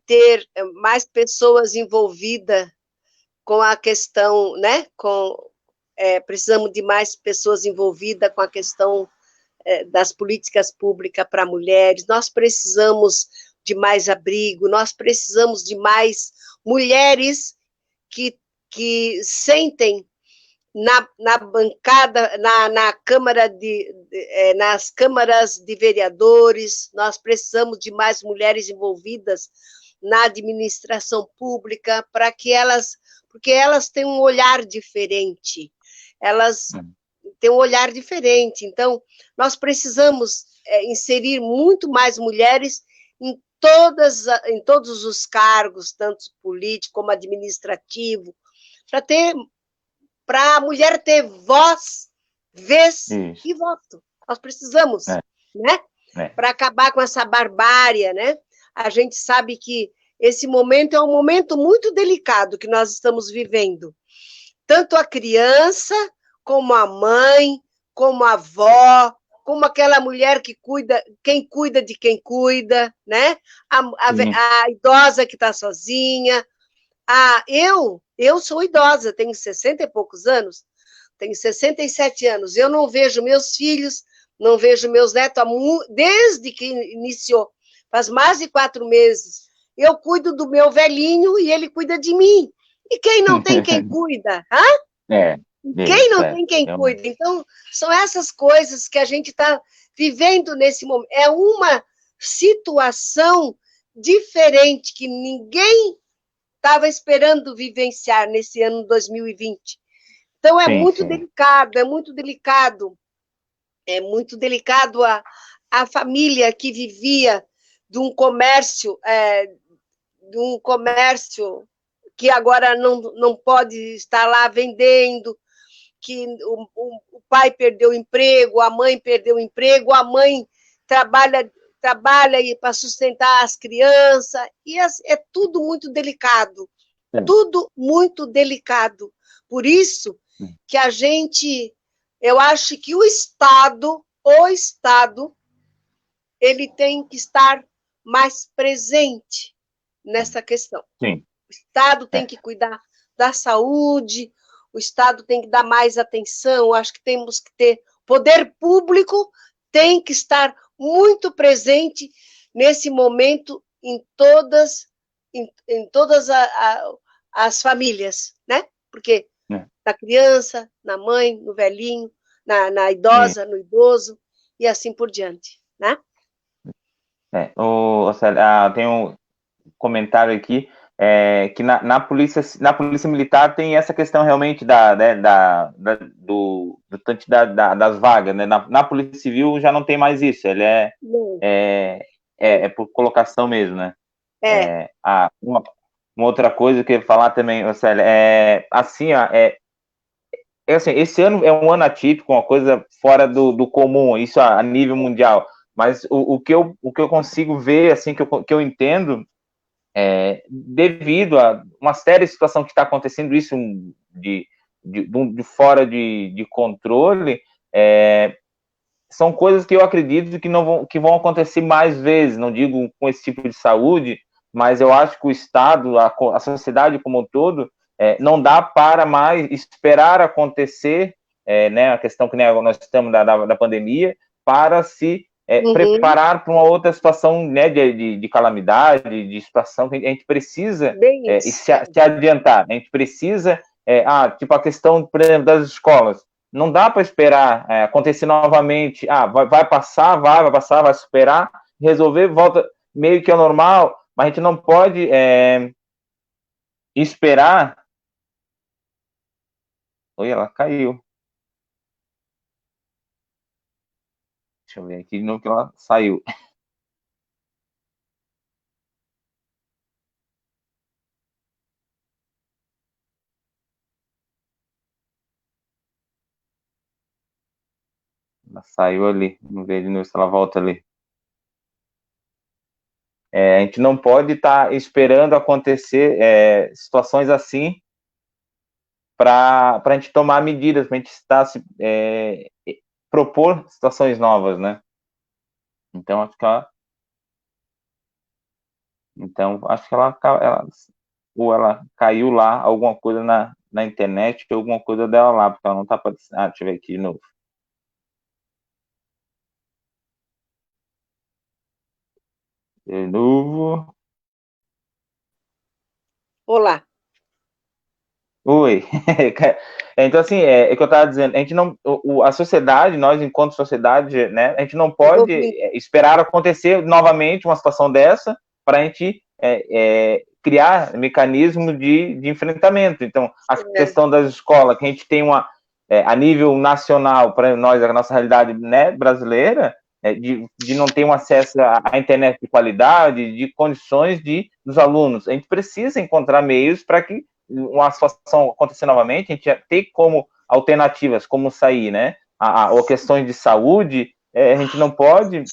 Speaker 2: ter mais pessoas envolvidas com a questão, né? precisamos de mais pessoas envolvidas com a questão das políticas públicas para mulheres, nós precisamos de mais abrigo, nós precisamos de mais mulheres que sentem na bancada, na Câmara nas câmaras de vereadores, nós precisamos de mais mulheres envolvidas na administração pública, porque elas têm um olhar diferente, elas têm um olhar diferente, então nós precisamos inserir muito mais mulheres em todos os cargos, tanto político como administrativo, para a mulher ter voz, vez e voto. Nós precisamos, né? Para acabar com essa barbárie, né? A gente sabe que esse momento é um momento muito delicado que nós estamos vivendo. Tanto a criança, como a mãe, como a avó, como aquela mulher quem cuida de quem cuida, né? A idosa que está sozinha. Eu sou idosa, tenho 60 e poucos anos, tenho 67 anos, eu não vejo meus filhos, não vejo meus netos desde que iniciou, faz mais de 4 meses. Eu cuido do meu velhinho e ele cuida de mim. E quem não tem quem cuida? Quem não tem quem cuida? Então, são essas coisas que a gente está vivendo nesse momento. É uma situação diferente que ninguém estava esperando vivenciar nesse ano 2020. Então, é muito delicado, é muito delicado. É muito delicado a família que vivia de um comércio que agora não pode estar lá vendendo, que o pai perdeu o emprego, a mãe perdeu o emprego, a mãe trabalha para sustentar as crianças, e é tudo muito delicado, tudo muito delicado. Por isso que eu acho que o Estado, ele tem que estar mais presente nessa questão.
Speaker 1: Sim.
Speaker 2: O Estado tem que cuidar da saúde, o Estado tem que dar mais atenção, acho que temos que ter, poder público tem que estar muito presente nesse momento em todas as famílias, né? Porque na criança, na mãe, no velhinho, na idosa, no idoso, e assim por diante, né?
Speaker 1: Tem um comentário aqui, que na polícia militar tem essa questão realmente das vagas, né? Na polícia civil já não tem mais isso, ele é por colocação mesmo, né? Uma outra coisa que eu ia falar também, Célia, assim, assim, esse ano é um ano atípico, uma coisa fora do comum, isso a nível mundial, mas o que eu consigo ver, assim, que eu entendo, devido a uma série de situações que está acontecendo, isso de fora de controle, são coisas que eu acredito que vão acontecer mais vezes, não digo com esse tipo de saúde, mas eu acho que o Estado, a sociedade como um todo, não dá para mais esperar acontecer, né, a questão que, né, nós estamos da pandemia, para se preparar para uma outra situação, né, de calamidade, de situação que a gente precisa se adiantar, a gente precisa, tipo a questão, por exemplo, das escolas, não dá para esperar acontecer novamente, vai passar, vai passar, vai superar, resolver, volta meio que ao normal, mas a gente não pode esperar. Oi, ela caiu. Deixa eu ver aqui de novo que ela saiu. Ela saiu ali. Vamos ver de novo se ela volta ali. A gente não pode estar esperando acontecer situações assim para a gente tomar medidas, para a gente propor situações novas, né? Então, acho que ela caiu lá, alguma coisa na internet alguma coisa dela lá, porque ela não tá aparecendo. Ah, deixa eu ver aqui de novo. De novo.
Speaker 2: Olá.
Speaker 1: Oi. Então, assim, é o que eu estava dizendo, a gente não, a sociedade, nós enquanto sociedade, né, a gente não pode esperar acontecer novamente uma situação dessa para a gente criar mecanismo de enfrentamento. Então, a questão das escolas, que a gente tem a nível nacional, para nós, a nossa realidade, né, brasileira, de não ter um acesso à internet de qualidade, de condições dos alunos. A gente precisa encontrar meios para que uma situação acontecer novamente, a gente tem como alternativas, como sair, né? Ou questões de saúde, a gente não pode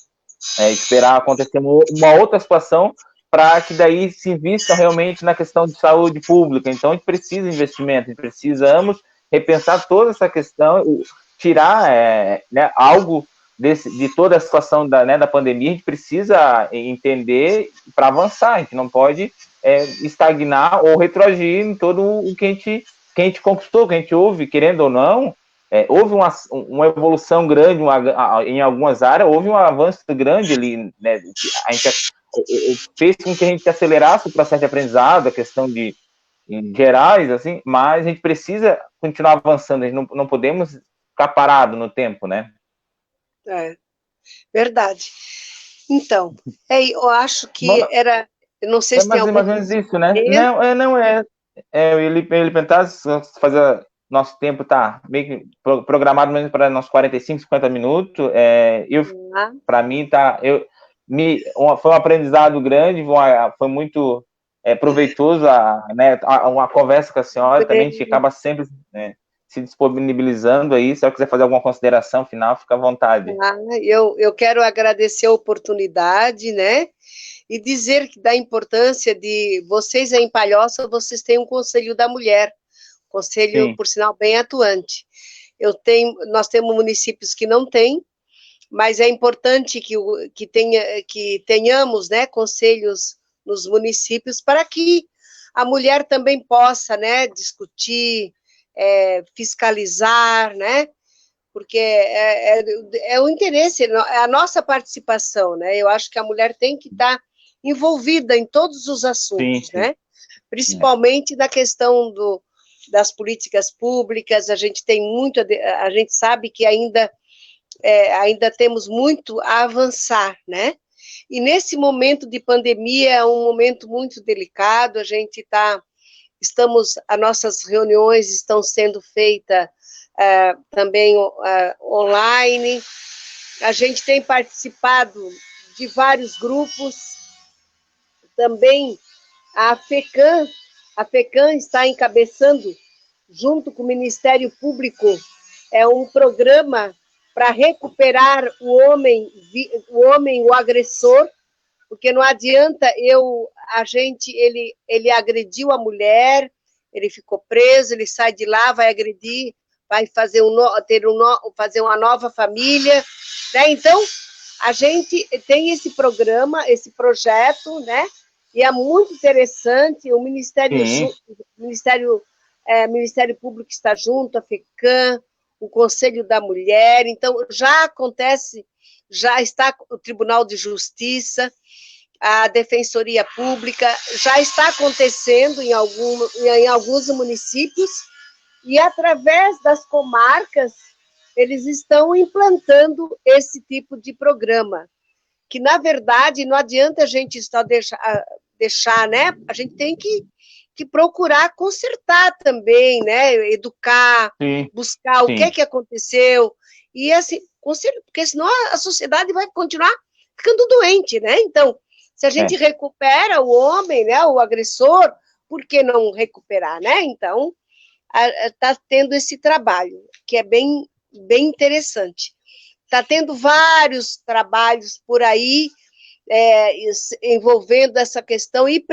Speaker 1: esperar acontecer uma outra situação para que daí se invista realmente na questão de saúde pública. Então, a gente precisa de investimento, a gente precisamos repensar toda essa questão, tirar né, algo de toda a situação da pandemia, a gente precisa entender para avançar, a gente não pode estagnar ou retroagir em todo o que a gente conquistou, que a gente houve, querendo ou não, houve uma evolução grande em algumas áreas, houve um avanço grande ali, né? A gente fez com que a gente acelerasse o processo de aprendizado, a questão de gerais, assim, mas a gente precisa continuar avançando, a gente não podemos ficar parado no tempo, né?
Speaker 2: Verdade. Então, eu acho que era, eu não sei se tem
Speaker 1: mais
Speaker 2: algum...
Speaker 1: ou menos isso, né? Não ele perguntar se fazer nosso tempo tá meio que programado mesmo para uns 45, 50 minutos. Para mim foi um aprendizado grande, foi muito proveitoso né, uma conversa com a senhora. Também a gente acaba sempre se disponibilizando aí. Se ela quiser fazer alguma consideração final, fica à vontade.
Speaker 2: Eu quero agradecer a oportunidade, né? E dizer que da importância de vocês em Palhoça, vocês têm um Conselho da Mulher, conselho, Sim. Por sinal, bem atuante. Nós temos municípios que não têm, mas é importante que tenhamos, né, conselhos nos municípios para que a mulher também possa, né, discutir, fiscalizar, né, porque é o interesse, é a nossa participação, né? Eu acho que a mulher tem que estar envolvida em todos os assuntos, sim. Né? Principalmente na questão das políticas públicas. A gente sabe que ainda temos muito a avançar, né? E nesse momento de pandemia é um momento muito delicado. As nossas reuniões estão sendo feitas também online. A gente tem participado de vários grupos. Também a FECAM está encabeçando, junto com o Ministério Público, um programa para recuperar o homem, o agressor, porque não adianta ele agrediu a mulher, ele ficou preso, ele sai de lá, vai agredir, vai fazer fazer uma nova família, né? Então, a gente tem esse programa, esse projeto, né? E é muito interessante, o Ministério Público está junto, a FECAM, o Conselho da Mulher, então já acontece, já está o Tribunal de Justiça, a Defensoria Pública, já está acontecendo em alguns municípios, e através das comarcas, eles estão implantando esse tipo de programa, que, na verdade, não adianta a gente só deixar, né? A gente tem que procurar consertar também, né? Educar, sim, buscar sim. O que aconteceu, e assim, porque senão a sociedade vai continuar ficando doente, né? Então, se a gente recupera o homem, né, o agressor, por que não recuperar, né? Então, está tendo esse trabalho, que é bem, bem interessante. Está tendo vários trabalhos por aí, envolvendo essa questão, e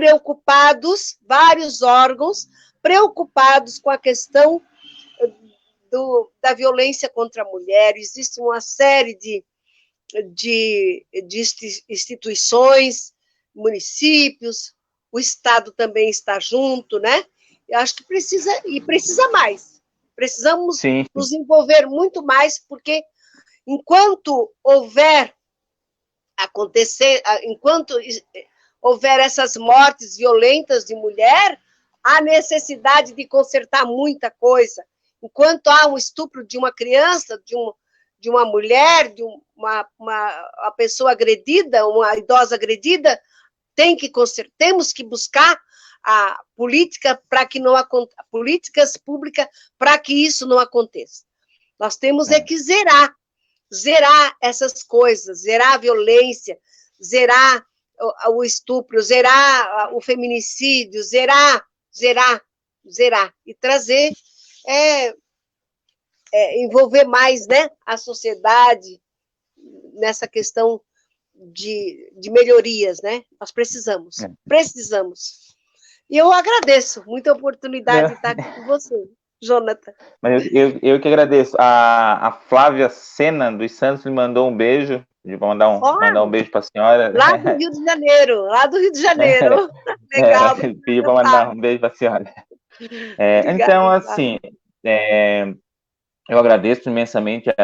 Speaker 2: vários órgãos preocupados com a questão da violência contra a mulher. Existe uma série de instituições, municípios, o Estado também está junto, né? Eu acho que precisa, e precisa mais. Precisamos
Speaker 1: Sim.
Speaker 2: nos envolver muito mais, porque enquanto houver essas mortes violentas de mulher, há necessidade de consertar muita coisa. Enquanto há um estupro de uma criança, de uma mulher, de uma pessoa agredida, uma idosa agredida, temos que buscar a política para que não políticas públicas para que isso não aconteça. Nós temos que zerar essas coisas, zerar a violência, zerar o estupro, zerar o feminicídio, zerar e trazer, envolver mais, né, a sociedade nessa questão de melhorias, né? Nós precisamos. E eu agradeço muita oportunidade de estar aqui com você, Jonathan.
Speaker 1: Mas eu que agradeço. A Flávia Sena dos Santos me mandou um beijo. Vou mandar um beijo para a senhora.
Speaker 2: Lá do Rio de Janeiro. Legal.
Speaker 1: Pediu para mandar um beijo para a senhora. Então, assim, eu agradeço imensamente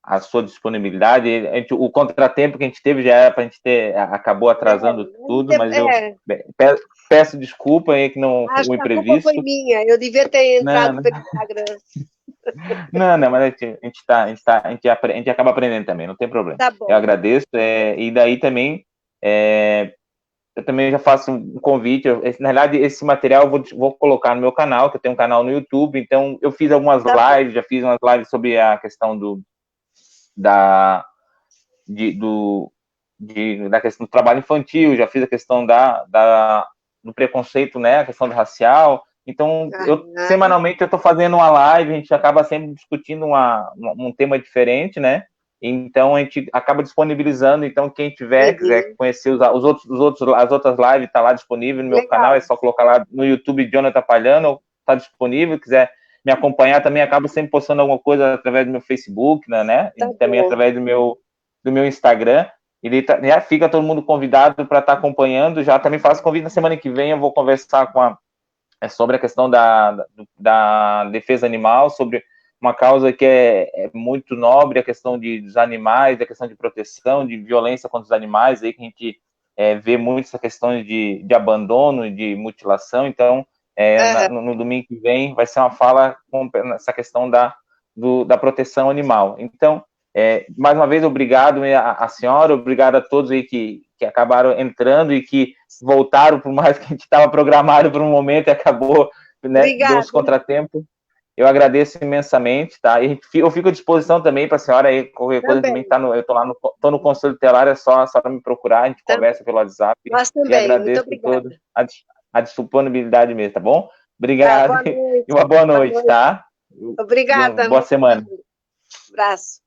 Speaker 1: a sua disponibilidade. O contratempo que a gente teve já era para a gente acabou atrasando tudo, mas eu peço desculpa aí que não
Speaker 2: Acho
Speaker 1: o imprevisto.
Speaker 2: A culpa foi minha, eu devia ter entrado pelo Instagram.
Speaker 1: Não, mas a gente acaba aprendendo também, não tem problema.
Speaker 2: Tá bom.
Speaker 1: Eu agradeço, e daí também eu também já faço um convite. Na realidade, esse material eu vou colocar no meu canal, que eu tenho um canal no YouTube, então eu fiz algumas lives, já fiz umas lives sobre a questão da questão do trabalho infantil, já fiz a questão do preconceito, né, a questão do racial. Então, semanalmente eu estou fazendo uma live, a gente acaba sempre discutindo um tema diferente, né? Então, a gente acaba disponibilizando. Então, quem quiser conhecer as outras lives, está lá disponível no meu canal, é só colocar lá no YouTube, Jonathan Palhano, está disponível. Quiser me acompanhar, também acabo sempre postando alguma coisa através do meu Facebook, né? E também através do meu Instagram. Já fica todo mundo convidado para estar acompanhando. Já também faço convite na semana que vem, eu vou conversar sobre a questão da defesa animal, sobre uma causa que é muito nobre, a questão dos animais, a questão de proteção, de violência contra os animais, aí que a gente vê muito essa questão de abandono e de mutilação. Então, no domingo que vem, vai ser uma fala com essa questão da proteção animal. Então, mais uma vez, obrigado a senhora, obrigado a todos aí que acabaram entrando e que voltaram, por mais que a gente estava programado por um momento e acabou, né, deu uns contratempos. Eu agradeço imensamente, tá? E eu fico à disposição também para a senhora aí, qualquer coisa também, eu estou no Conselho Tutelar, é só me procurar, a gente conversa pelo WhatsApp.
Speaker 2: Nós também,
Speaker 1: e agradeço todos a disponibilidade mesmo, tá bom? Obrigado e uma boa noite, tá?
Speaker 2: Obrigada.
Speaker 1: Boa semana.
Speaker 2: Abraço.